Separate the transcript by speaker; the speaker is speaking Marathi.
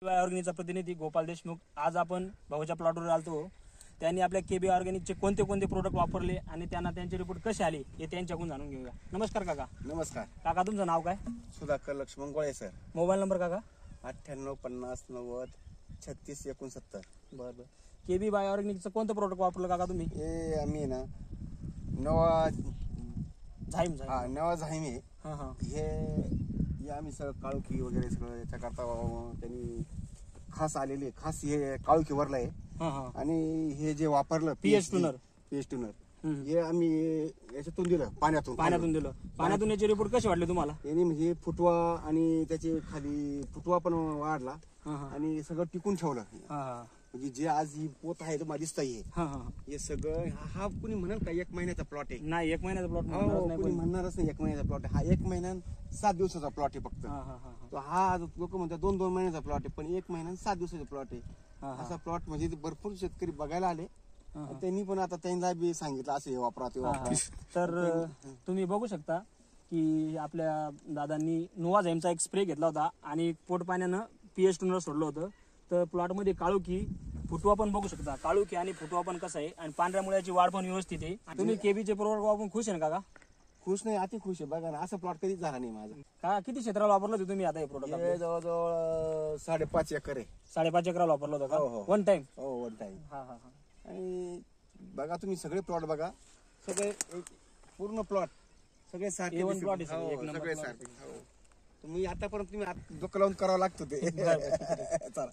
Speaker 1: ऑर्गॅनिकचा प्रतिनिधी गोपाल देशमुख। आज आपण भाऊच्या प्लॉटवर आलतो। त्यांनी आपल्या केबी ऑर्गॅनिकचे कोणते कोणते प्रोडक्ट वापरले आणि त्यांना त्यांचे रिपोर्ट कसे आले हे त्यांच्याकडून जाणून घेऊया। नमस्कार काका।
Speaker 2: नमस्कार
Speaker 1: काका, तुमचं नाव काय?
Speaker 2: सुधाकर लक्ष्मण गोळे सर।
Speaker 1: मोबाईल नंबर काका?
Speaker 2: 98 50 90 36 69।
Speaker 1: बरं। केबी बाय ऑर्गॅनिकचं कोणतं प्रोडक्ट वापरलं काका तुम्ही?
Speaker 2: हे आम्ही ना नवा
Speaker 1: झाईम
Speaker 2: नवा झाईम आहे।
Speaker 1: हां हां।
Speaker 2: हे आम्ही सगळं काळुखी वगैरे सगळं याच्याकरता त्यांनी खास आलेली खास हे काळुखी वरला आहे।
Speaker 1: हां हां।
Speaker 2: आणि हे जे वापरलं
Speaker 1: पीएच टूनर
Speaker 2: हे आम्ही याच्यातून दिलं, पाण्यातून
Speaker 1: दिलं। पाण्यातून याचे रिपोर्ट कसे वाटले तुम्हाला?
Speaker 2: यांनी म्हणजे फुटवा आणि त्याचे खाली फुटवा पण वाढला
Speaker 1: हां हां।
Speaker 2: आणि सगळं टिकून ठेवलं।
Speaker 1: हां हां।
Speaker 2: म्हणजे जे आज ही पोत आहे तुम्हाला दिसताय
Speaker 1: हां हां।
Speaker 2: हे सगळं हा कुणी म्हणाल का 1 महिन्याचा प्लॉट आहे?
Speaker 1: नाही, 1 महिन्याचा प्लॉट
Speaker 2: कुणी म्हणणारच नाही 1 महिन्याचा प्लॉट आहे। हा 1 महिना 7 दिवसाचा प्लॉट आहे फक्त।
Speaker 1: हां हां हां।
Speaker 2: तो हा लोक म्हणतात 2-2 महिन्याचा प्लॉट आहे, पण 1 महिना 7 दिवसाचा प्लॉट आहे। असा प्लॉट म्हणजे भरपूर शेतकरी बघायला आले। त्यांनी पण आता त्यांना बी सांगितलं असं हे वापरा ते वापरा।
Speaker 1: तर तुम्ही बघू शकता की आपल्या दादांनी नोवा झाईमचा एक स्प्रे घेतला होता आणि पोट पाण्यानं पीएच टूनर सोडलं होतं। तर प्लॉटमध्ये काळुखी फुटवा पण बघू शकता, काळुखी आणि फुटवा पण कसा आहे आणि पांढऱ्या मुळ्याची वाढ पण व्यवस्थित आहे। तुम्ही केबीचे प्रोडक्ट वापरून खुश आहे ना काका?
Speaker 2: खुश नाही, अति खुश आहे। बघा ना, असं प्लॉट कधीच झाला नाही माझा।
Speaker 1: का किती क्षेत्राला वापरलं होतं तुम्ही आता हे प्रोडक्ट?
Speaker 2: जवळजवळ 5.5 एकर आहे।
Speaker 1: 5.5 एकराला वापरलं होतं का? One time?
Speaker 2: हो, वन टाइम।
Speaker 1: हा हा हा।
Speaker 2: आणि बघा तुम्ही सगळे प्लॉट बघा, सगळे पूर्ण प्लॉट सगळे सारखे
Speaker 1: प्लॉट आहे,
Speaker 2: सगळे सारखे। तुम्ही आतापर्यंत तुम्ही डोकं लावून करावं लागतं ते। चला।